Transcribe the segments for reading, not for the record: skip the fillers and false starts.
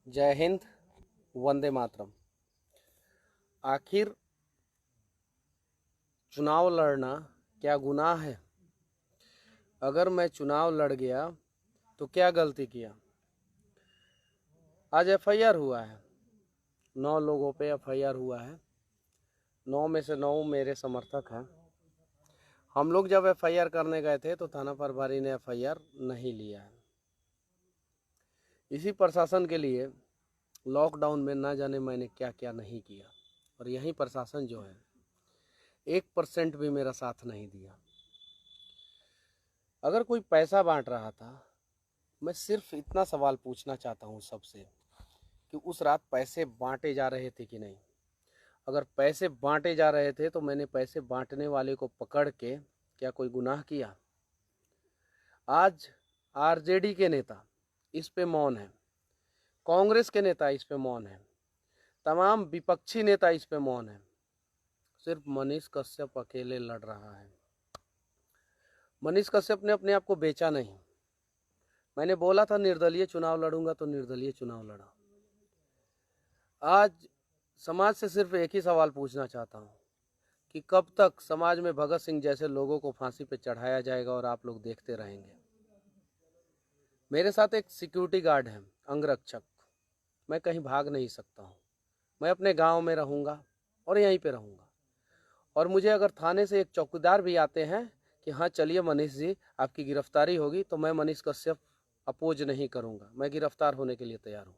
जय हिंद। वंदे मातरम। आखिर चुनाव लड़ना क्या गुनाह है? अगर मैं चुनाव लड़ गया तो क्या गलती किया? आज एफआईआर हुआ है, 9 लोगों पे एफआईआर हुआ है। 9 में से 9 मेरे समर्थक हैं। हम लोग जब एफआईआर करने गए थे तो थाना प्रभारी ने एफआईआर नहीं लिया है। इसी प्रशासन के लिए लॉकडाउन में ना जाने मैंने क्या क्या नहीं किया, और यही प्रशासन जो है 1% भी मेरा साथ नहीं दिया। अगर कोई पैसा बांट रहा था, मैं सिर्फ इतना सवाल पूछना चाहता हूँ सबसे कि उस रात पैसे बांटे जा रहे थे कि नहीं? अगर पैसे बांटे जा रहे थे तो मैंने पैसे बांटने वाले को पकड़ के क्या कोई गुनाह किया? आज आरजेडी के नेता इस पे मौन है, कांग्रेस के नेता इस पे मौन है, तमाम विपक्षी नेता इस पे मौन है। सिर्फ मनीष कश्यप अकेले लड़ रहा है। मनीष कश्यप ने अपने आप को बेचा नहीं। मैंने बोला था निर्दलीय चुनाव लड़ूंगा तो निर्दलीय चुनाव लड़ा। आज समाज से सिर्फ एक ही सवाल पूछना चाहता हूँ कि कब तक समाज में भगत सिंह जैसे लोगों को फांसी पे चढ़ाया जाएगा और आप लोग देखते रहेंगे? मेरे साथ एक सिक्योरिटी गार्ड है, अंगरक्षक। मैं कहीं भाग नहीं सकता हूँ। मैं अपने गांव में रहूँगा और यहीं पे रहूँगा। और मुझे अगर थाने से एक चौकीदार भी आते हैं कि हाँ चलिए मनीष जी आपकी गिरफ्तारी होगी, तो मैं मनीष कश्यप अपोज नहीं करूँगा। मैं गिरफ्तार होने के लिए तैयार हूँ।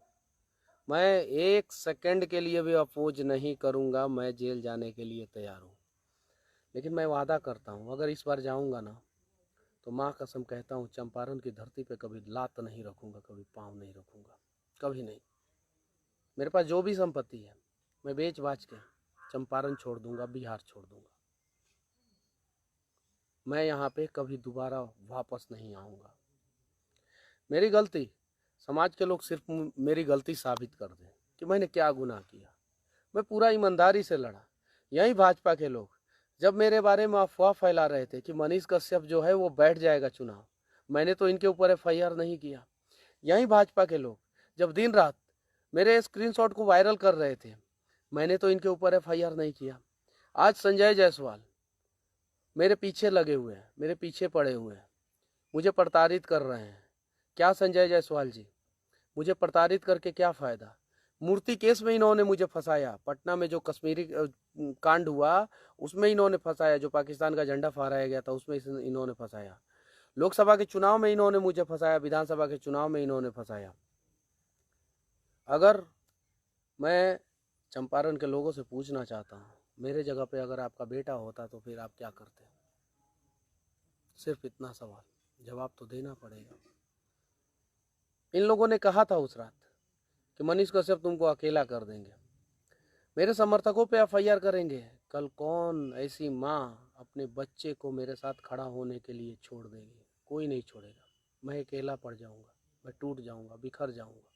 मैं 1 सेकंड के लिए भी अपोज नहीं करूँगा। मैं जेल जाने के लिए तैयार हूँ। लेकिन मैं वादा करता हूँ, अगर इस बार जाऊँगा ना तो माँ कसम कहता हूँ चंपारण की धरती पे कभी लात नहीं रखूँगा, कभी पाँव नहीं रखूँगा, कभी नहीं। मेरे पास जो भी संपत्ति है मैं बेच बाच के चंपारण छोड़ दूंगा, बिहार छोड़ दूंगा। मैं यहाँ पे कभी दोबारा वापस नहीं आऊँगा। मेरी गलती समाज के लोग सिर्फ मेरी गलती साबित कर दें कि मैंने क्या गुनाह किया। मैं पूरा ईमानदारी से लड़ा। यही भाजपा के लोग जब मेरे बारे में अफवाह फैला रहे थे कि मनीष कश्यप जो है वो बैठ जाएगा चुनाव, मैंने तो इनके ऊपर एफआईआर नहीं किया। यही भाजपा के लोग जब दिन रात मेरे स्क्रीनशॉट को वायरल कर रहे थे, मैंने तो इनके ऊपर एफआईआर नहीं किया। आज संजय जायसवाल मेरे पीछे लगे हुए हैं, मेरे पीछे पड़े हुए हैं, मुझे प्रताड़ित कर रहे हैं। क्या संजय जायसवाल जी, मुझे प्रताड़ित करके क्या फ़ायदा? मूर्ति केस में इन्होंने मुझे फंसाया। पटना में जो कश्मीरी कांड हुआ उसमें इन्होंने फंसाया। जो पाकिस्तान का झंडा फहराया गया था उसमें इन्होंने फंसाया। लोकसभा के चुनाव में इन्होंने मुझे फंसाया। विधानसभा के चुनाव में इन्होंने फंसाया। अगर मैं चंपारण के लोगों से पूछना चाहता हूँ, मेरे जगह पे अगर आपका बेटा होता तो फिर आप क्या करते? सिर्फ इतना सवाल, जवाब तो देना पड़ेगा। इन लोगों ने कहा था उस रात कि मनीष कश्यप तुमको अकेला कर देंगे, मेरे समर्थकों पे एफआईआर करेंगे। कल कौन ऐसी माँ अपने बच्चे को मेरे साथ खड़ा होने के लिए छोड़ देगी? कोई नहीं छोड़ेगा। मैं अकेला पड़ जाऊंगा, मैं टूट जाऊंगा, बिखर जाऊंगा।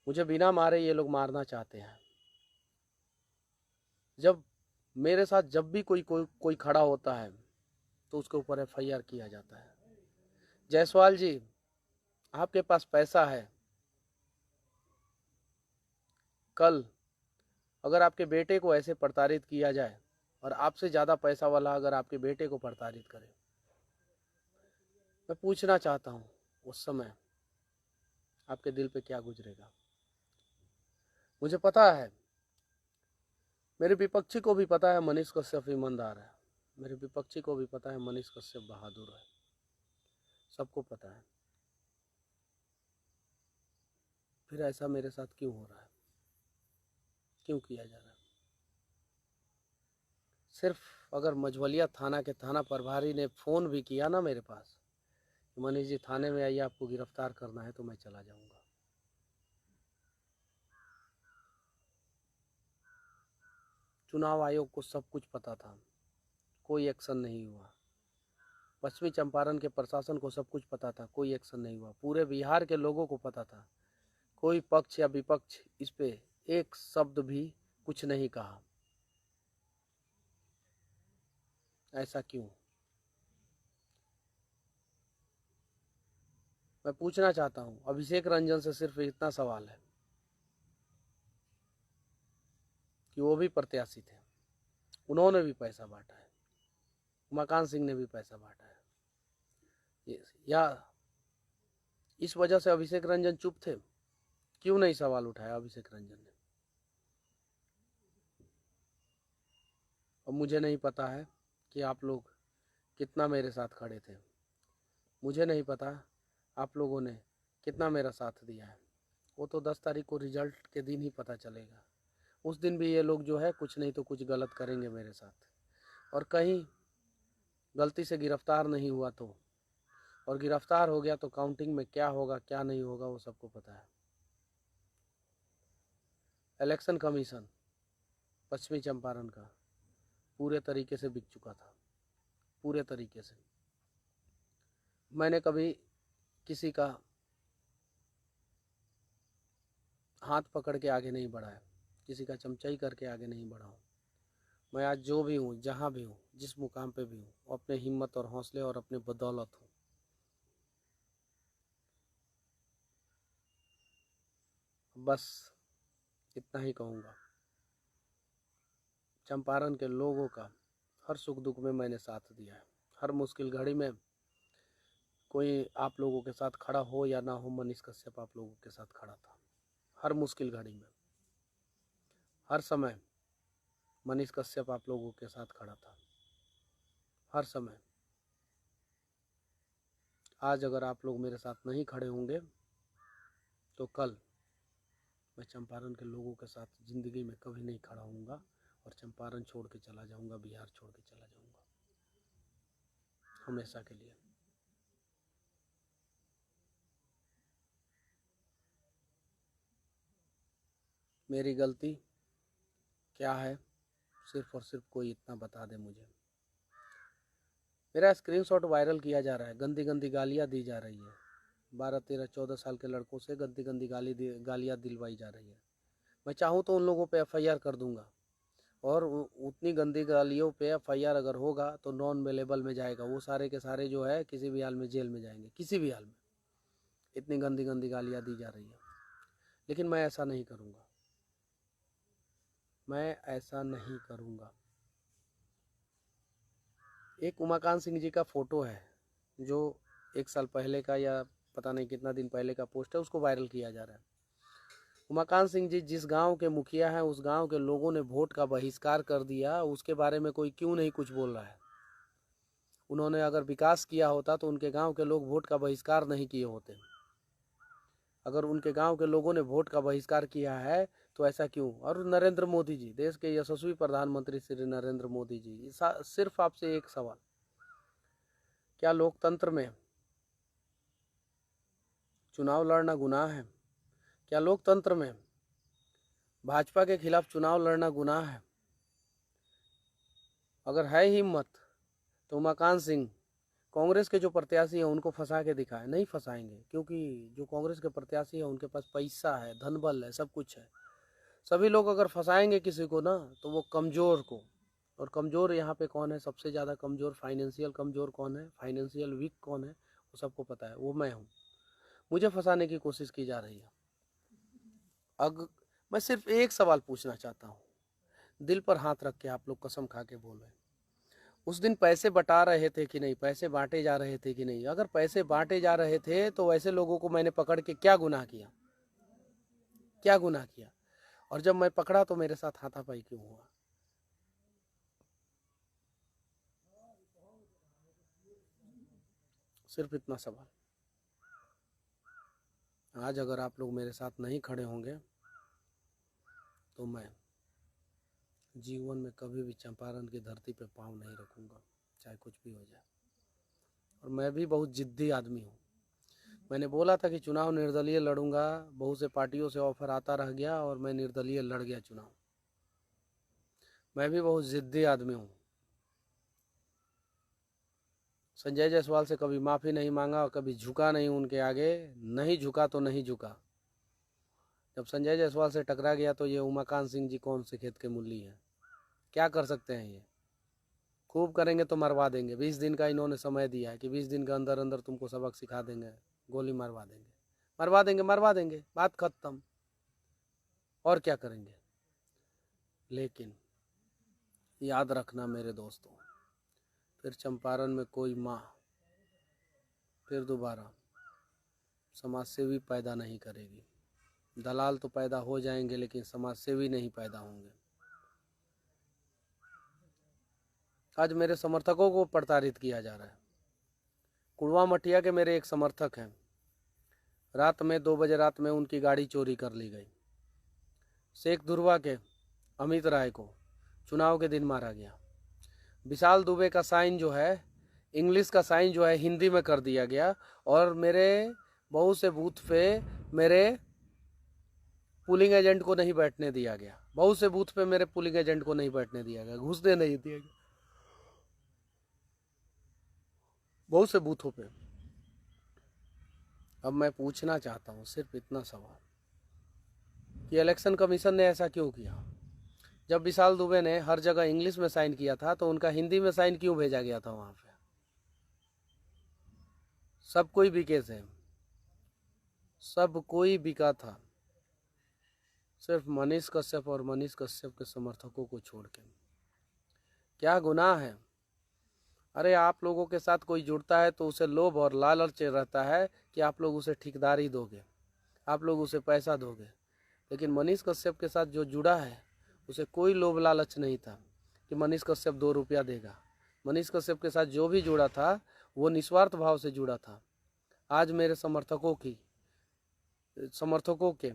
मुझे बिना मारे ये लोग मारना चाहते हैं। जब मेरे साथ जब भी कोई खड़ा होता है तो उसके ऊपर एफआईआर किया जाता है। जायसवाल जी, आपके पास पैसा है। कल अगर आपके बेटे को ऐसे प्रताड़ित किया जाए और आपसे ज़्यादा पैसा वाला अगर आपके बेटे को प्रताड़ित करे, मैं पूछना चाहता हूँ उस समय आपके दिल पे क्या गुजरेगा? मुझे पता है, मेरे विपक्षी को भी पता है मनीष कश्यप ईमानदार है। मेरे विपक्षी को भी पता है मनीष कश्यप बहादुर है। सबको पता है। फिर ऐसा मेरे साथ क्यों हो रहा है? क्यों किया जा रहा है? सिर्फ अगर मझवलिया थाना के थाना प्रभारी ने फ़ोन भी किया ना मेरे पास, मनीष जी थाने में आइए आपको गिरफ्तार करना है, तो मैं चला जाऊंगा। चुनाव आयोग को सब कुछ पता था, कोई एक्शन नहीं हुआ। पश्चिमी चंपारण के प्रशासन को सब कुछ पता था, कोई एक्शन नहीं हुआ। पूरे बिहार के लोगों को पता था, कोई पक्ष या विपक्ष इस पे एक शब्द भी कुछ नहीं कहा। ऐसा क्यों? मैं पूछना चाहता हूँ अभिषेक रंजन से सिर्फ इतना सवाल है कि वो भी प्रत्याशी थे, उन्होंने भी पैसा बांटा है, उमाकांत सिंह ने भी पैसा बांटा है, या इस वजह से अभिषेक रंजन चुप थे? क्यों नहीं सवाल उठाया अभिषेक रंजन ने? अब मुझे नहीं पता है कि आप लोग कितना मेरे साथ खड़े थे, मुझे नहीं पता आप लोगों ने कितना मेरा साथ दिया है। वो तो 10 तारीख को रिजल्ट के दिन ही पता चलेगा। उस दिन भी ये लोग जो है कुछ नहीं तो कुछ गलत करेंगे मेरे साथ, और कहीं गलती से गिरफ्तार नहीं हुआ तो, और गिरफ्तार हो गया तो काउंटिंग में क्या होगा क्या नहीं होगा वो सबको पता है। इलेक्शन कमीशन पश्चिमी चंपारण का पूरे तरीके से बिक चुका था, पूरे तरीके से। मैंने कभी किसी का हाथ पकड़ के आगे नहीं बढ़ा है, किसी का चमचाई करके आगे नहीं बढ़ा हूँ। मैं आज जो भी हूँ, जहाँ भी हूँ, जिस मुकाम पे भी हूँ, वो अपने हिम्मत और हौसले और अपने बदौलत हूँ। बस इतना ही कहूँगा। चंपारण के लोगों का हर सुख दुख में मैंने साथ दिया है, हर मुश्किल घड़ी में कोई आप लोगों के साथ खड़ा हो या ना हो, मनीष कश्यप आप लोगों के साथ खड़ा था हर मुश्किल घड़ी में, हर समय मनीष कश्यप आप लोगों के साथ खड़ा था, हर समय। आज अगर आप लोग मेरे साथ नहीं खड़े होंगे तो कल मैं चंपारण के लोगों के साथ ज़िंदगी में कभी नहीं खड़ा होऊंगा, और चंपारण छोड़ के चला जाऊंगा, बिहार छोड़ के चला जाऊंगा, हमेशा के लिए। मेरी गलती क्या है सिर्फ और सिर्फ कोई इतना बता दे मुझे। मेरा स्क्रीनशॉट वायरल किया जा रहा है, गंदी गंदी गालियाँ दी जा रही है, 12, 13, 14 साल के लड़कों से गंदी गंदी गालियाँ दिलवाई जा रही है। मैं चाहूँ तो उन लोगों पे FIR कर दूंगा, और उतनी गंदी गालियों पे FIR अगर होगा तो नॉन अवेलेबल में जाएगा, वो सारे के सारे जो है किसी भी हाल में जेल में जाएंगे, किसी भी हाल में। इतनी गंदी गंदी गालियाँ दी जा रही है, लेकिन मैं ऐसा नहीं करूँगा, मैं ऐसा नहीं करूँगा। एक उमाकांत सिंह जी का फ़ोटो है जो 1 साल पहले का या पता नहीं कितना दिन पहले का पोस्ट है, उसको वायरल किया जा रहा है। उमाकांत सिंह जी जिस गांव के मुखिया हैं, उस गांव के लोगों ने वोट का बहिष्कार कर दिया, उसके बारे में कोई क्यों नहीं कुछ बोल रहा है? उन्होंने अगर विकास किया होता तो उनके गांव के लोग वोट का बहिष्कार नहीं किए होते। अगर उनके गांव के लोगों ने वोट का बहिष्कार किया है तो ऐसा क्यों? और नरेंद्र मोदी जी, देश के यशस्वी प्रधानमंत्री श्री नरेंद्र मोदी जी, सिर्फ आपसे एक सवाल, क्या लोकतंत्र में चुनाव लड़ना गुनाह है? क्या लोकतंत्र में भाजपा के खिलाफ चुनाव लड़ना गुनाह है? अगर है हिम्मत तो उमाकांत सिंह कांग्रेस के जो प्रत्याशी हैं उनको फंसा के दिखाए। नहीं फंसाएंगे, क्योंकि जो कांग्रेस के प्रत्याशी हैं उनके पास पैसा है, धन बल है, सब कुछ है। सभी लोग अगर फंसाएंगे किसी को ना तो वो कमज़ोर को, और कमज़ोर यहाँ पे कौन है सबसे ज़्यादा कमज़ोर? फाइनेंशियल कमज़ोर कौन है, फाइनेंशियल वीक कौन है, वो सबको पता है, वो मैं हूँ। मुझे फंसाने की कोशिश की जा रही है। मैं सिर्फ एक सवाल पूछना चाहता हूँ, दिल पर हाथ रख के आप लोग कसम खा के बोले, उस दिन पैसे बटा रहे थे कि नहीं, पैसे बांटे जा रहे थे कि नहीं? अगर पैसे बांटे जा रहे थे तो वैसे लोगों को मैंने पकड़ के क्या गुनाह किया, क्या गुनाह किया? और जब मैं पकड़ा तो मेरे साथ हाथापाई क्यों हुआ? सिर्फ इतना सवाल। आज अगर आप लोग मेरे साथ नहीं खड़े होंगे तो मैं जीवन में कभी भी चंपारण की धरती पे पाँव नहीं रखूंगा, चाहे कुछ भी हो जाए। और मैं भी बहुत जिद्दी आदमी हूँ। मैंने बोला था कि चुनाव निर्दलीय लड़ूंगा, बहुत से पार्टियों से ऑफर आता रह गया और मैं निर्दलीय लड़ गया चुनाव। मैं भी बहुत जिद्दी आदमी हूँ। संजय जायसवाल से कभी माफ़ी नहीं मांगा और कभी झुका नहीं उनके आगे, नहीं झुका तो नहीं झुका। जब संजय जायसवाल से टकरा गया तो ये उमाकांत सिंह जी कौन से खेत के मूली हैं? क्या कर सकते हैं ये? खूब करेंगे तो मरवा देंगे। 20 दिन का इन्होंने समय दिया है कि 20 दिन के अंदर अंदर तुमको सबक सिखा देंगे, गोली मरवा देंगे, मरवा देंगे, मरवा देंगे, बात खत्म। और क्या करेंगे? लेकिन याद रखना मेरे दोस्तों, फिर चंपारण में कोई माँ फिर दोबारा समाज सेवी पैदा नहीं करेगी। दलाल तो पैदा हो जाएंगे लेकिन समाज सेवी नहीं पैदा होंगे। आज मेरे समर्थकों को प्रताड़ित किया जा रहा है। कुड़वा मठिया के मेरे एक समर्थक हैं, रात में 2 बजे रात में उनकी गाड़ी चोरी कर ली गई। शेख धुरवा के अमित राय को चुनाव के दिन मारा गया। विशाल दुबे का साइन जो है, इंग्लिश का साइन जो है हिंदी में कर दिया गया। और मेरे बहुत से बूथ पे मेरे पुलिंग एजेंट को नहीं बैठने दिया गया। बहुत से बूथ पे मेरे पुलिंग एजेंट को नहीं बैठने दिया गया, घुसने नहीं दिया गया बहुत से बूथों पे। अब मैं पूछना चाहता हूँ सिर्फ इतना सवाल कि इलेक्शन कमीशन ने ऐसा क्यों किया? जब विशाल दुबे ने हर जगह इंग्लिश में साइन किया था तो उनका हिंदी में साइन क्यों भेजा गया था? वहां पे सब कोई बिके थे, सब कोई बिका था, सिर्फ मनीष कश्यप और मनीष कश्यप के समर्थकों को छोड़ के। क्या गुनाह है? अरे आप लोगों के साथ कोई जुड़ता है तो उसे लोभ और लालच रहता है कि आप लोग उसे ठेकेदारी दोगे, आप लोग उसे पैसा दोगे। लेकिन मनीष कश्यप के साथ जो जुड़ा है उसे कोई लोभ लालच नहीं था कि मनीष कश्यप 2 रुपया देगा। मनीष कश्यप के साथ जो भी जुड़ा था वो निस्वार्थ भाव से जुड़ा था। आज मेरे समर्थकों के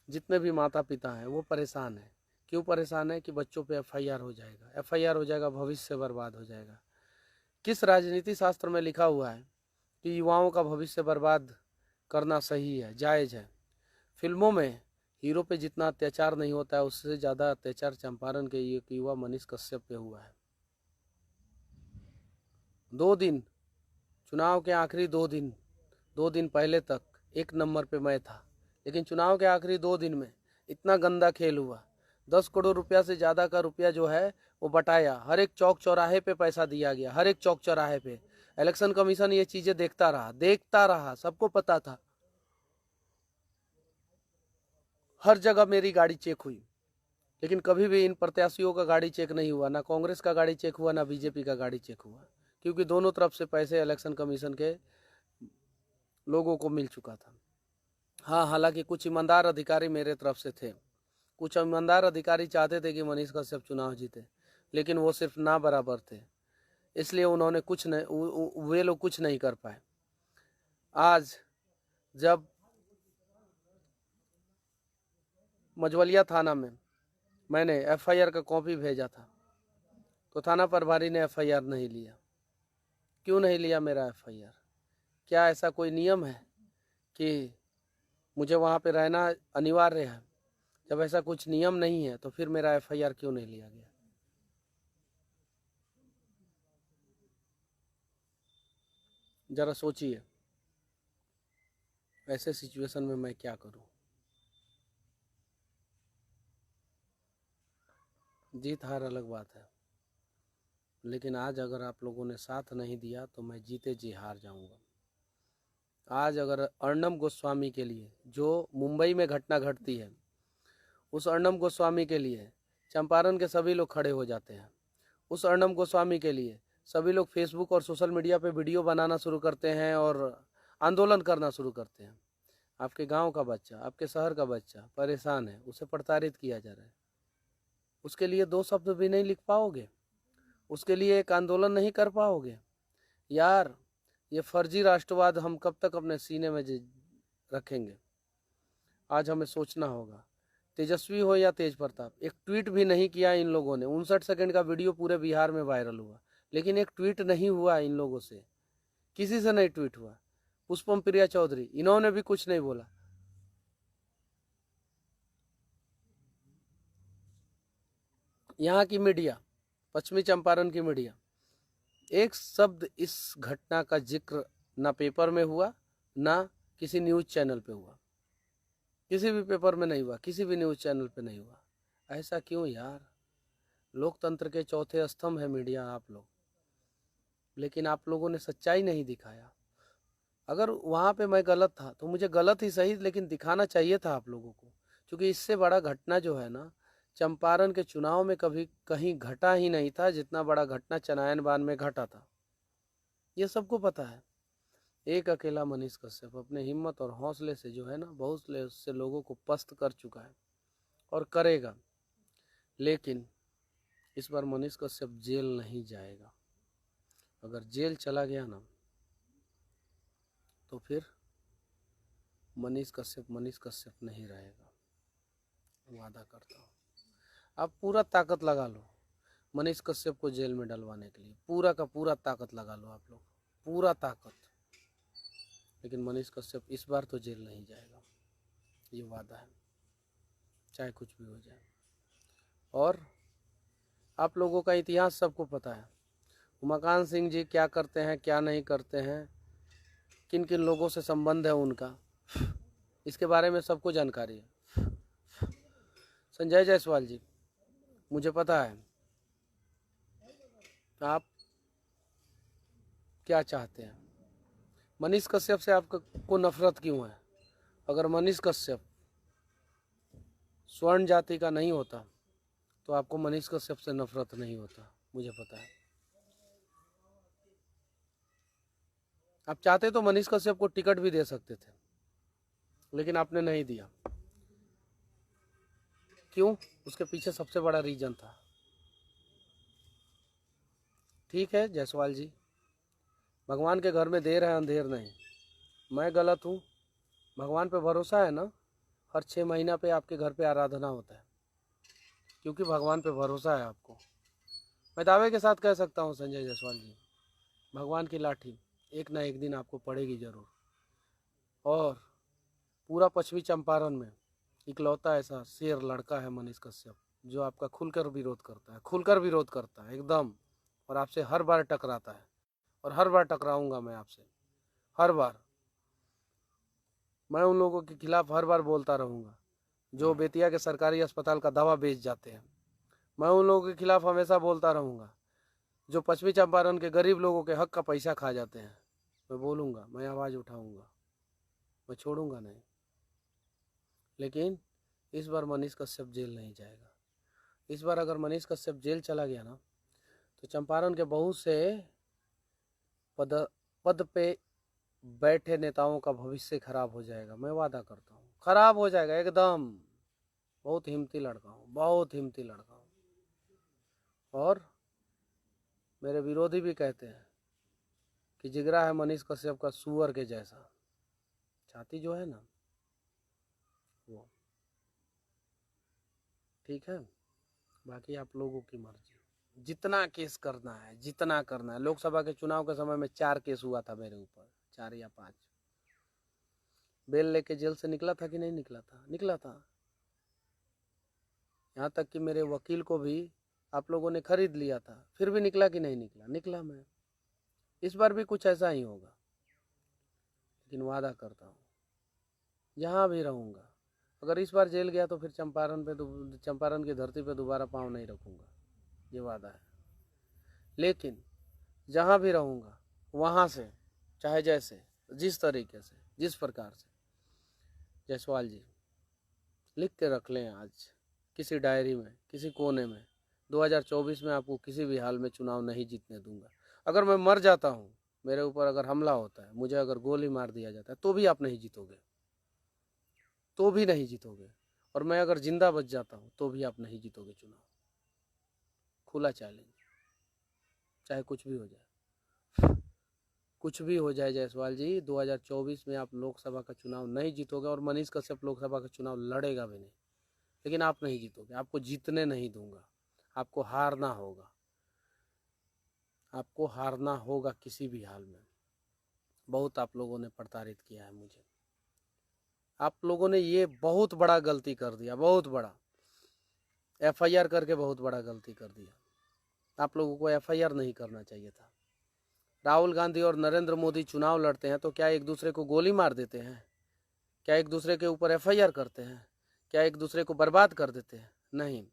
जितने भी माता पिता हैं वो परेशान हैं। क्यों परेशान है? कि बच्चों पे एफआईआर हो जाएगा, एफआईआर हो जाएगा, भविष्य बर्बाद हो जाएगा। किस राजनीति शास्त्र में लिखा हुआ है कि युवाओं का भविष्य बर्बाद करना सही है, जायज़ है? फिल्मों में हीरो पे जितना अत्याचार नहीं होता है उससे ज़्यादा अत्याचार चंपारण के एक युवा मनीष कश्यप पे हुआ है। 2 दिन, चुनाव के आखिरी 2 दिन पहले तक 1 नंबर पे मैं था, लेकिन चुनाव के आखिरी 2 दिन में इतना गंदा खेल हुआ। 10 करोड़ रुपया से ज़्यादा का रुपया जो है वो बटाया, हर एक चौक चौराहे पे पैसा दिया गया, हर एक चौक चौराहे पे। इलेक्शन कमीशन ये चीज़ें देखता रहा, सबको पता था। हर जगह मेरी गाड़ी चेक हुई, लेकिन कभी भी इन प्रत्याशियों का गाड़ी चेक नहीं हुआ, ना कांग्रेस का गाड़ी चेक हुआ, ना बीजेपी का गाड़ी चेक हुआ, क्योंकि दोनों तरफ से पैसे इलेक्शन कमीशन के लोगों को मिल चुका था। हाँ, हालांकि कुछ ईमानदार अधिकारी मेरे तरफ से थे, कुछ ईमानदार अधिकारी चाहते थे कि मनीष कश्यप चुनाव जीते, लेकिन वो सिर्फ ना बराबर थे, इसलिए उन्होंने कुछ नहीं, वे लोग कुछ नहीं कर पाए। आज जब मझवलिया थाना में मैंने एफआईआर का कॉपी भेजा था तो थाना प्रभारी ने एफआईआर नहीं लिया। क्यों नहीं लिया मेरा एफआईआर? क्या ऐसा कोई नियम है कि मुझे वहाँ पे रहना अनिवार्य है? जब ऐसा कुछ नियम नहीं है तो फिर मेरा एफआईआर क्यों नहीं लिया गया? जरा सोचिए, ऐसे सिचुएशन में मैं क्या करूं? जीत हार अलग बात है, लेकिन आज अगर आप लोगों ने साथ नहीं दिया तो मैं जीते जी हार जाऊंगा। आज अगर अर्नब गोस्वामी के लिए जो मुंबई में घटना घटती है, उस अर्नब गोस्वामी के लिए चंपारण के सभी लोग खड़े हो जाते हैं। उस अर्नब गोस्वामी के लिए सभी लोग फेसबुक और सोशल मीडिया पे वीडियो बनाना शुरू करते हैं और आंदोलन करना शुरू करते हैं। आपके गांव का बच्चा, आपके शहर का बच्चा परेशान है, उसे प्रताड़ित किया जा रहा है, उसके लिए 2 शब्द भी नहीं लिख पाओगे, उसके लिए एक आंदोलन नहीं कर पाओगे? यार, ये फर्जी राष्ट्रवाद हम कब तक अपने सीने में रखेंगे? आज हमें सोचना होगा। तेजस्वी हो या तेज प्रताप, एक ट्वीट भी नहीं किया इन लोगों ने। 59 सेकंड का वीडियो पूरे बिहार में वायरल हुआ, लेकिन एक ट्वीट नहीं हुआ इन लोगों से, किसी से नहीं ट्वीट हुआ। पुष्पम प्रिया चौधरी, इन्होंने भी कुछ नहीं बोला। यहाँ की मीडिया, पश्चिमी चंपारण की मीडिया, एक शब्द इस घटना का जिक्र ना पेपर में हुआ, ना किसी न्यूज चैनल पे हुआ, किसी भी पेपर में नहीं हुआ, किसी भी न्यूज चैनल पे नहीं हुआ। ऐसा क्यों यार? लोकतंत्र के चौथे स्तंभ है मीडिया आप लोग, लेकिन आप लोगों ने सच्चाई नहीं दिखाया। अगर वहाँ पे मैं गलत था तो मुझे गलत ही सही लेकिन दिखाना चाहिए था आप लोगों को, क्योंकि इससे बड़ा घटना जो है ना चंपारण के चुनाव में कभी कहीं घटा ही नहीं था जितना बड़ा घटना चनायन बांध में घटा था। ये सबको पता है। एक अकेला मनीष कश्यप अपने हिम्मत और हौसले से जो है ना बहुत से लोगों को पस्त कर चुका है और करेगा। लेकिन इस बार मनीष कश्यप जेल नहीं जाएगा। अगर जेल चला गया ना तो फिर मनीष कश्यप नहीं रहेगा, वादा करता हूँ। आप पूरा ताकत लगा लो मनीष कश्यप को जेल में डलवाने के लिए, पूरा का पूरा ताकत लगा लो आप लोग, पूरा ताकत। लेकिन मनीष कश्यप इस बार तो जेल नहीं जाएगा, ये वादा है, चाहे कुछ भी हो जाए। और आप लोगों का इतिहास सबको पता है, उमाकांत सिंह जी क्या करते हैं क्या नहीं करते हैं, किन किन लोगों से संबंध है उनका, इसके बारे में सबको जानकारी है। संजय जायसवाल जी, मुझे पता है आप क्या चाहते हैं, मनीष कश्यप से आपको नफरत क्यों है। अगर मनीष कश्यप स्वर्ण जाति का नहीं होता तो आपको मनीष कश्यप से नफरत नहीं होता, मुझे पता है। आप चाहते तो मनीष कश्यप को टिकट भी दे सकते थे, लेकिन आपने नहीं दिया। क्यों? उसके पीछे सबसे बड़ा रीजन था। ठीक है जायसवाल जी, भगवान के घर में देर है अंधेर नहीं। मैं गलत हूँ, भगवान पे भरोसा है ना, हर 6 महीना पे आपके घर पे आराधना होता है, क्योंकि भगवान पे भरोसा है आपको। मैं दावे के साथ कह सकता हूँ संजय जायसवाल जी, भगवान की लाठी एक ना एक दिन आपको पड़ेगी जरूर। और पूरा पश्चिमी चंपारण में इकलौता ऐसा शेर लड़का है मनीष कश्यप, जो आपका खुलकर विरोध करता है, खुलकर विरोध करता है एकदम, और आपसे हर बार टकराता है, और हर बार टकराऊंगा मैं आपसे, हर बार। मैं उन लोगों के खिलाफ हर बार बोलता रहूंगा जो बेतिया के सरकारी अस्पताल का दवा बेच जाते हैं। मैं उन लोगों के खिलाफ हमेशा बोलता रहूंगा जो पश्चिमी चंपारण के गरीब लोगों के हक का पैसा खा जाते हैं। मैं बोलूंगा, मैं आवाज़ उठाऊंगा, मैं छोड़ूंगा नहीं। लेकिन इस बार मनीष कश्यप जेल नहीं जाएगा। इस बार अगर मनीष कश्यप जेल चला गया ना तो चंपारण के बहुत से पद पे बैठे नेताओं का भविष्य खराब हो जाएगा। मैं वादा करता हूँ खराब हो जाएगा एकदम। बहुत हिम्मती लड़का हूँ, बहुत हिम्मती लड़का हूँ। और मेरे विरोधी भी कहते हैं कि जिगरा है मनीष कश्यप का सुअर के जैसा, छाती जो है ना वो। ठीक है, बाकी आप लोगों की मर्जी, जितना केस करना है जितना करना है। लोकसभा के चुनाव के समय में 4 केस हुआ था मेरे ऊपर, 4 या 5। बेल लेके जेल से निकला था कि नहीं निकला था? निकला था। यहाँ तक कि मेरे वकील को भी आप लोगों ने खरीद लिया था, फिर भी निकला कि नहीं निकला? निकला मैं। इस बार भी कुछ ऐसा ही होगा, लेकिन वादा करता हूँ जहाँ भी रहूँगा, अगर इस बार जेल गया तो फिर चंपारण की धरती पे दोबारा पाँव नहीं रखूँगा, ये वादा है। लेकिन जहाँ भी रहूँगा वहाँ से, चाहे जैसे जिस तरीके से जिस प्रकार से, जायसवाल जी लिख के रख लें आज किसी डायरी में, किसी कोने में, 2024 में आपको किसी भी हाल में चुनाव नहीं जीतने दूंगा। अगर मैं मर जाता हूँ, मेरे ऊपर अगर हमला होता है, मुझे अगर गोली मार दिया जाता है, तो भी आप नहीं जीतोगे, तो भी नहीं जीतोगे। और मैं अगर जिंदा बच जाता हूँ तो भी आप नहीं जीतोगे चुनाव। खुला चैलेंज, चाहे कुछ भी हो जाए, कुछ भी हो जाए जायसवाल जी, 2024 में आप लोकसभा का चुनाव नहीं जीतोगे, और मनीष कश्यप लोकसभा का चुनाव लड़ेगा भी नहीं, लेकिन आप नहीं जीतोगे। आपको जीतने नहीं दूंगा, आपको हारना होगा, आपको हारना होगा किसी भी हाल में। बहुत आप लोगों ने प्रताड़ित किया है मुझे, आप लोगों ने ये बहुत बड़ा गलती कर दिया, बहुत बड़ा FIR करके बहुत बड़ा गलती कर दिया। आप लोगों को FIR नहीं करना चाहिए था। राहुल गांधी और नरेंद्र मोदी चुनाव लड़ते हैं तो क्या एक दूसरे को गोली मार देते हैं? क्या एक दूसरे के ऊपर FIR करते हैं? क्या एक दूसरे को बर्बाद कर देते हैं? नहीं,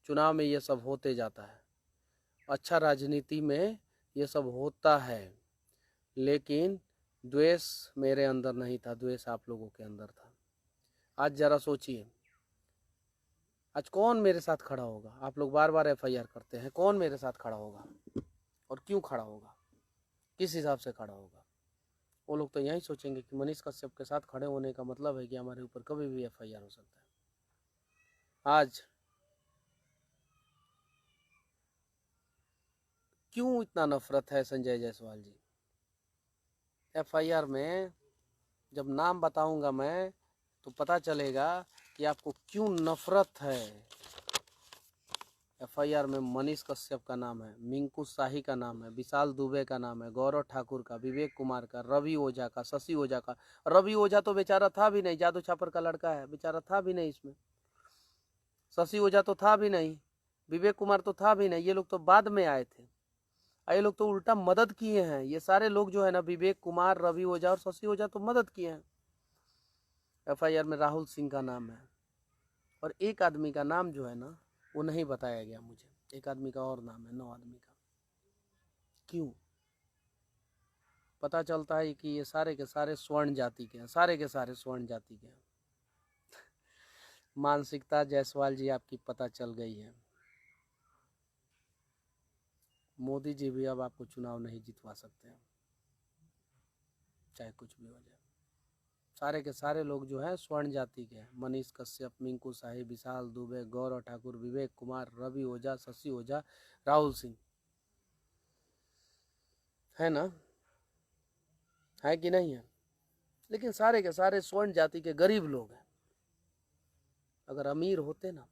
चुनाव में ये सब होते जाता है, अच्छा राजनीति में ये सब होता है, लेकिन द्वेष मेरे अंदर नहीं था, द्वेष आप लोगों के अंदर था। आज जरा सोचिए, आज कौन मेरे साथ खड़ा होगा? आप लोग बार बार एफआईआर करते हैं, कौन मेरे साथ खड़ा होगा और क्यों खड़ा होगा, किस हिसाब से खड़ा होगा? वो लोग तो यही सोचेंगे कि मनीष कश्यप के साथ खड़े होने का मतलब है कि हमारे ऊपर कभी भी एफआईआर हो सकता है। आज क्यों इतना नफरत है संजय जायसवाल जी? एफआईआर में जब नाम बताऊंगा मैं तो पता चलेगा कि आपको क्यों नफरत है। एफआईआर में मनीष कश्यप का नाम है, मिंकू शाही का नाम है, विशाल दुबे का नाम है, गौरव ठाकुर का, विवेक कुमार का, रवि ओझा का, शशि ओझा का। रवि ओझा तो बेचारा था भी नहीं, जादू छापर का लड़का है, बेचारा था भी नहीं इसमें। शशि ओझा तो था भी नहीं, विवेक कुमार तो था भी नहीं, ये लोग तो बाद में आए थे। ये लोग तो उल्टा मदद किए हैं। ये सारे लोग जो है ना, विवेक कुमार, रवि ओझा और शशि ओझा तो मदद किए हैं। एफआईआर में राहुल सिंह का नाम है और एक आदमी का नाम जो है ना वो नहीं बताया गया मुझे। एक आदमी का और नाम है, 9 आदमी का। क्यों? पता चलता है कि ये सारे के सारे स्वर्ण जाति के हैं, सारे के सारे स्वर्ण जाति के हैं। मानसिकता जायसवाल जी आपकी पता चल गई है। मोदी जी भी अब आपको चुनाव नहीं जितवा सकते हैं, चाहे कुछ भी हो जाए। सारे के सारे लोग जो है स्वर्ण जाति के हैं। मनीष कश्यप, मिंकू शाही, विशाल दुबे, गौरव ठाकुर, विवेक कुमार, रवि ओझा, शशि ओझा, राहुल सिंह, है ना? है कि नहीं है? लेकिन सारे के सारे स्वर्ण जाति के गरीब लोग हैं। अगर अमीर होते ना,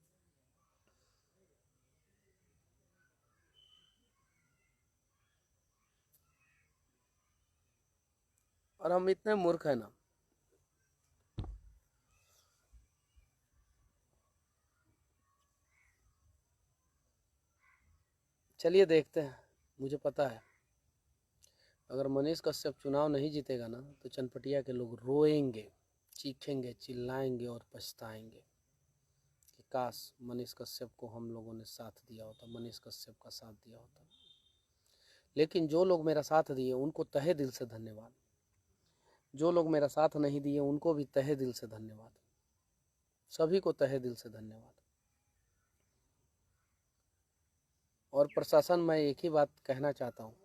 और हम इतने मूर्ख है ना, चलिए देखते हैं। मुझे पता है अगर मनीष कश्यप चुनाव नहीं जीतेगा ना तो चनपटिया के लोग रोएंगे, चीखेंगे, चिल्लाएंगे और पछताएंगे कि काश मनीष कश्यप को हम लोगों ने साथ दिया होता, मनीष कश्यप का साथ दिया होता। लेकिन जो लोग मेरा साथ दिए उनको तहे दिल से धन्यवाद। जो लोग मेरा साथ नहीं दिए उनको भी तहे दिल से धन्यवाद। सभी को तहे दिल से धन्यवाद। और प्रशासन, मैं एक ही बात कहना चाहता हूँ,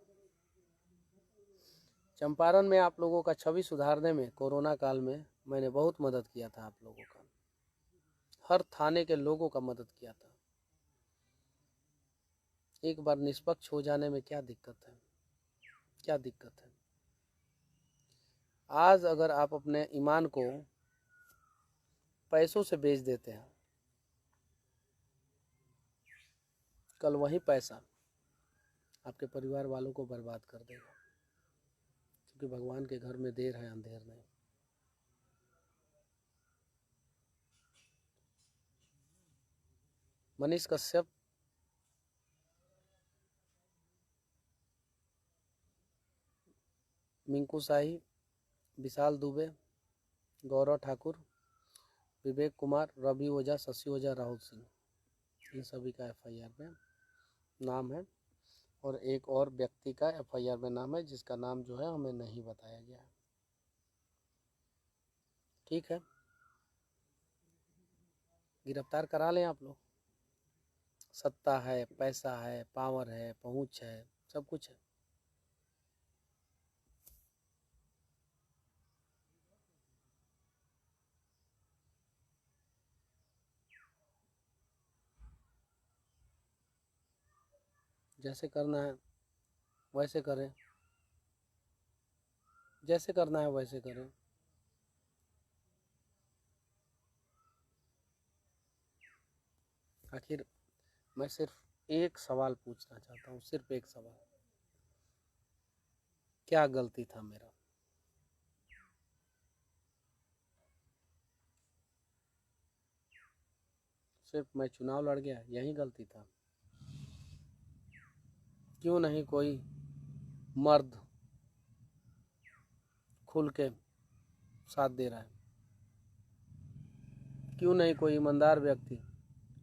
चंपारण में आप लोगों का छवि सुधारने में कोरोना काल में मैंने बहुत मदद किया था। आप लोगों का, हर थाने के लोगों का मदद किया था। एक बार निष्पक्ष हो जाने में क्या दिक्कत है? क्या दिक्कत है? आज अगर आप अपने ईमान को पैसों से बेच देते हैं, कल वही पैसा आपके परिवार वालों को बर्बाद कर देगा। क्योंकि भगवान के घर में देर है, अंधेर नहीं। मनीष कश्यप मिंकू शाही, विशाल दुबे, गौरव ठाकुर, विवेक कुमार, रवि ओझा, शशि ओझा, राहुल सिंह, इन सभी का एफआईआर में नाम है। और एक और व्यक्ति का एफआईआर में नाम है जिसका नाम जो है हमें नहीं बताया गया है। ठीक है, गिरफ्तार करा लें आप लोग। सत्ता है, पैसा है, पावर है, पहुंच है, सब कुछ है। जैसे करना है वैसे करें, जैसे करना है वैसे करें। आखिर मैं सिर्फ एक सवाल पूछना चाहता हूँ, सिर्फ एक सवाल, क्या गलती था मेरा? सिर्फ मैं चुनाव लड़ गया, यही गलती था? क्यों नहीं कोई मर्द खुल के साथ दे रहा है? क्यों नहीं कोई ईमानदार व्यक्ति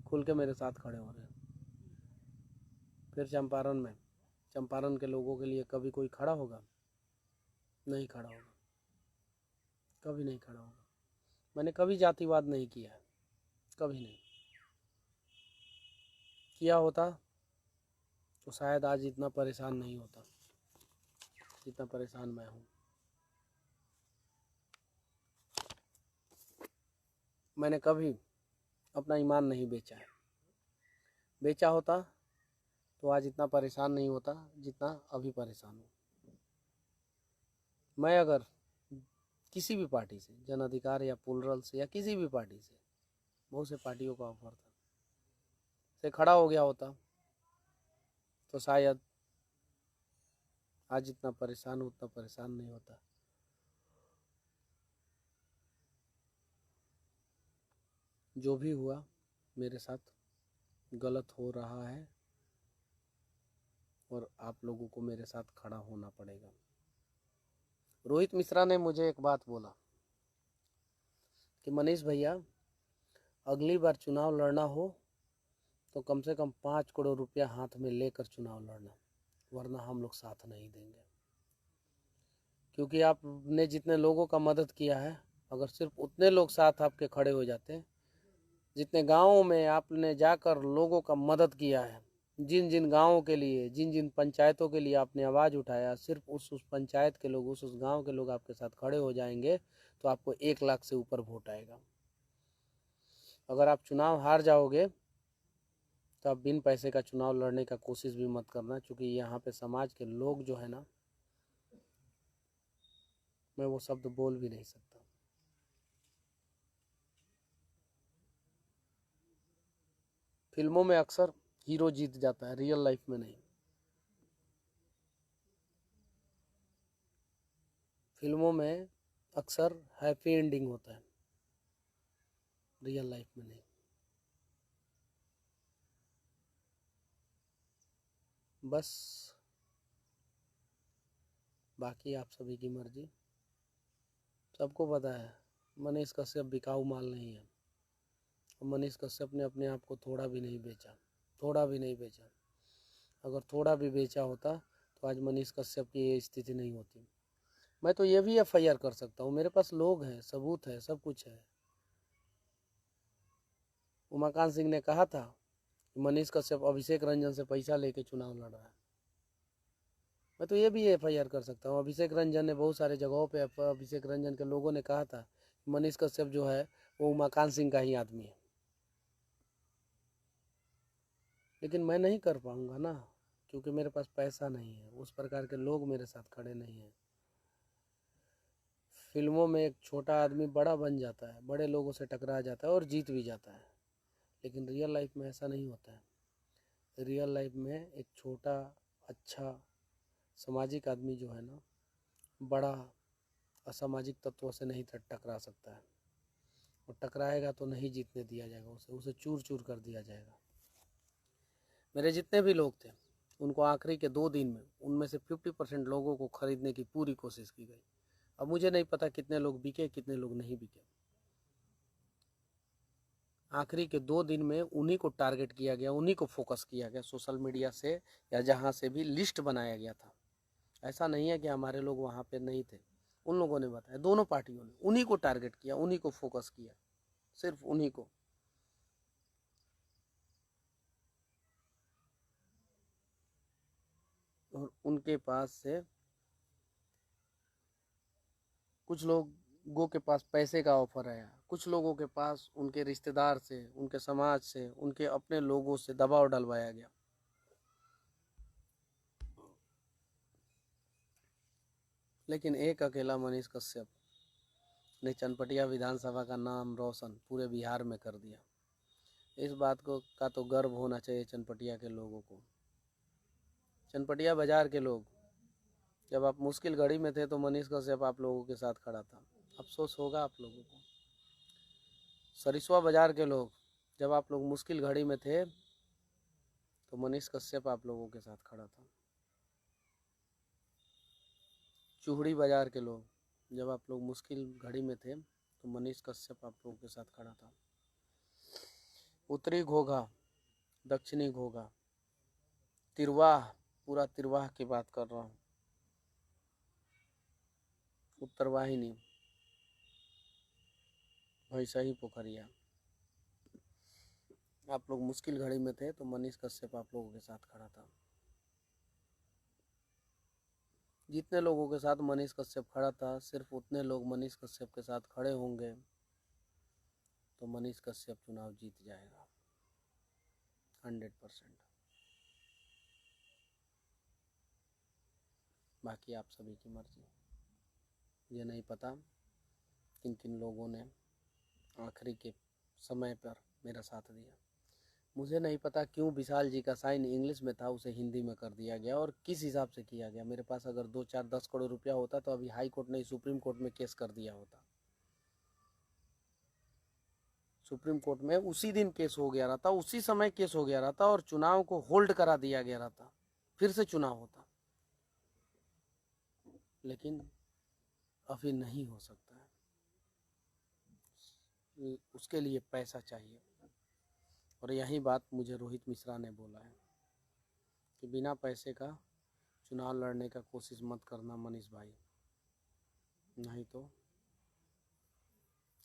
खुल के मेरे साथ खड़े हो रहे हैं? फिर चंपारण के लोगों के लिए कभी कोई खड़ा होगा? नहीं खड़ा होगा। कभी नहीं खड़ा होगा। मैंने कभी जातिवाद नहीं किया है, कभी नहीं किया होता तो शायद आज इतना परेशान नहीं होता जितना परेशान मैं हूँ। मैंने कभी अपना ईमान नहीं बेचा है, बेचा होता तो आज इतना परेशान नहीं होता जितना अभी परेशान हूँ। मैं अगर किसी भी पार्टी से, जन अधिकार या पुलरल से या किसी भी पार्टी से, बहुत से पार्टियों का ऑफर था, से खड़ा हो गया होता तो शायद आज जितना परेशान हूँ उतना परेशान नहीं होता। जो भी हुआ मेरे साथ गलत हो रहा है और आप लोगों को मेरे साथ खड़ा होना पड़ेगा। रोहित मिश्रा ने मुझे एक बात बोला कि मनीष भैया, अगली बार चुनाव लड़ना हो तो कम से कम 5 करोड़ रुपया हाथ में लेकर चुनाव लड़ना, वरना हम लोग साथ नहीं देंगे। क्योंकि आपने जितने लोगों का मदद किया है, अगर सिर्फ उतने लोग साथ आपके खड़े हो जाते, जितने गाँवों में आपने जाकर लोगों का मदद किया है, जिन जिन गाँवों के लिए, जिन जिन पंचायतों के लिए आपने आवाज़ उठाया, सिर्फ उस पंचायत के लोग, उस गाँव के लोग आपके साथ खड़े हो जाएंगे तो आपको 1 लाख से ऊपर वोट आएगा। अगर आप चुनाव हार जाओगे तो आप बिन पैसे का चुनाव लड़ने का कोशिश भी मत करना, क्योंकि यहाँ पे समाज के लोग जो है ना, मैं वो शब्द बोल भी नहीं सकता। फिल्मों में अक्सर हीरो जीत जाता है, रियल लाइफ में नहीं। फिल्मों में अक्सर हैप्पी एंडिंग होता है, रियल लाइफ में नहीं। बस बाकी आप सभी की मर्जी। सबको पता है मनीष कश्यप बिकाऊ माल नहीं है, और मनीष कश्यप ने अपने आप को थोड़ा भी नहीं बेचा, थोड़ा भी नहीं बेचा। अगर थोड़ा भी बेचा होता तो आज मनीष कश्यप की ये स्थिति नहीं होती। मैं तो ये भी FIR कर सकता हूँ, मेरे पास लोग हैं, सबूत है, सब कुछ है। उमाकांत सिंह ने कहा था कि मनीष कश्यप अभिषेक रंजन से पैसा लेके चुनाव लड़ रहा है। मैं तो ये भी FIR कर सकता हूँ। अभिषेक रंजन ने बहुत सारे जगहों पे, अभिषेक रंजन के लोगों ने कहा था मनीष कश्यप जो है वो उमाकांत सिंह का ही आदमी है, लेकिन मैं नहीं कर पाऊंगा ना, क्योंकि मेरे पास पैसा नहीं है, उस प्रकार के लोग मेरे साथ खड़े नहीं हैं। फिल्मों में एक छोटा आदमी बड़ा बन जाता है, बड़े लोगों से टकरा जाता है और जीत भी जाता है, लेकिन रियल लाइफ में ऐसा नहीं होता है। रियल लाइफ में एक छोटा अच्छा सामाजिक आदमी जो है ना, बड़ा असामाजिक तत्वों से नहीं टकरा सकता है, और टकराएगा तो नहीं जीतने दिया जाएगा, उसे चूर चूर कर दिया जाएगा। मेरे जितने भी लोग थे उनको आखिरी के 2 दिन में उनमें से 50% लोगों को खरीदने की पूरी कोशिश की गई। अब मुझे नहीं पता कितने लोग बिके, कितने लोग नहीं बिके। आखिरी के 2 दिन में उन्हीं को टारगेट किया गया, उन्हीं को फोकस किया गया, सोशल मीडिया से या जहाँ से भी लिस्ट बनाया गया था। ऐसा नहीं है कि हमारे लोग वहाँ पे नहीं थे, उन लोगों ने बताया, दोनों पार्टियों ने उन्हीं को टारगेट किया, उन्हीं को फोकस किया, सिर्फ उन्हीं को। और उनके पास से कुछ लोगों के पास पैसे का ऑफर आया, कुछ लोगों के पास उनके रिश्तेदार से, उनके समाज से, उनके अपने लोगों से दबाव डलवाया गया। लेकिन एक अकेला मनीष कश्यप ने चनपटिया विधानसभा का नाम रोशन पूरे बिहार में कर दिया। इस बात को का तो गर्व होना चाहिए चनपटिया के लोगों को। चनपटिया बाजार के लोग, जब आप मुश्किल घड़ी में थे तो मनीष कश्यप आप लोगों के साथ खड़ा था, अफसोस होगा आप लोगों को। सरिस्वा बाजार के लोग, जब आप लोग मुश्किल घड़ी में थे तो मनीष कश्यप आप लोगों के साथ खड़ा था। चूहड़ी बाजार के लोग, जब आप लोग मुश्किल घड़ी में थे तो मनीष कश्यप आप लोगों के साथ खड़ा था। उत्तरी घोघा, दक्षिणी घोघा, तिरवाह, पूरा तिरवाह की बात कर रहा हूँ, उत्तर वाहिनी, वैसा ही पोखरिया। आप लोग मुश्किल घड़ी में थे तो मनीष कश्यप आप लोगों के साथ खड़ा था। जितने लोगों के साथ मनीष कश्यप खड़ा था, सिर्फ उतने लोग मनीष कश्यप के साथ खड़े होंगे तो मनीष कश्यप चुनाव जीत जाएगा 100%। बाकी आप सभी की मर्जी। ये नहीं पता किन किन लोगों ने आखिरी के समय पर मेरा साथ दिया। मुझे नहीं पता क्यों विशाल जी का साइन इंग्लिश में था, उसे हिंदी में कर दिया गया और किस हिसाब से किया गया। मेरे पास अगर 2 4 10 करोड़ रुपया होता तो अभी हाई कोर्ट नहीं सुप्रीम कोर्ट में केस कर दिया होता। सुप्रीम कोर्ट में उसी दिन केस हो गया रहता, उसी समय केस हो गया रहता और चुनाव को होल्ड करा दिया गया रहता, फिर से चुनाव होता। लेकिन अभी नहीं हो सकता है, उसके लिए पैसा चाहिए। और यही बात मुझे रोहित मिश्रा ने बोला है कि बिना पैसे का चुनाव लड़ने का कोशिश मत करना मनीष भाई, नहीं तो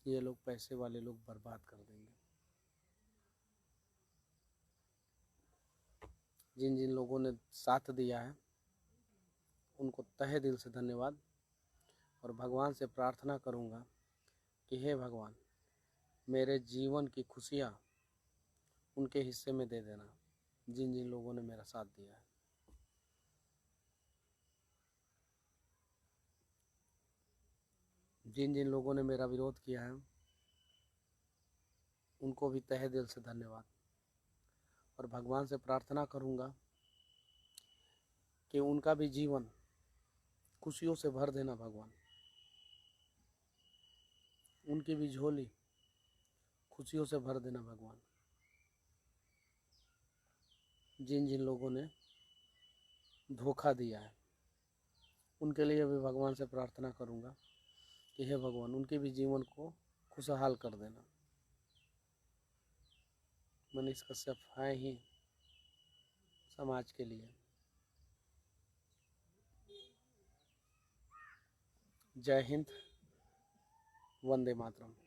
ये लोग पैसे वाले लोग बर्बाद कर देंगे। जिन जिन लोगों ने साथ दिया है उनको तहे दिल से धन्यवाद। और भगवान से प्रार्थना करूंगा कि हे भगवान, मेरे जीवन की खुशियाँ उनके हिस्से में दे देना जिन जिन लोगों ने मेरा साथ दिया है। जिन जिन लोगों ने मेरा विरोध किया है उनको भी तहे दिल से धन्यवाद। और भगवान से प्रार्थना करूंगा कि उनका भी जीवन खुशियों से भर देना भगवान, उनकी भी झोली खुशियों से भर देना भगवान। जिन जिन लोगों ने धोखा दिया है उनके लिए भी भगवान से प्रार्थना करूंगा कि हे भगवान, उनके भी जीवन को खुशहाल कर देना। मनीष कश्यप है ही समाज के लिए। जय हिंद, वंदे मातरम।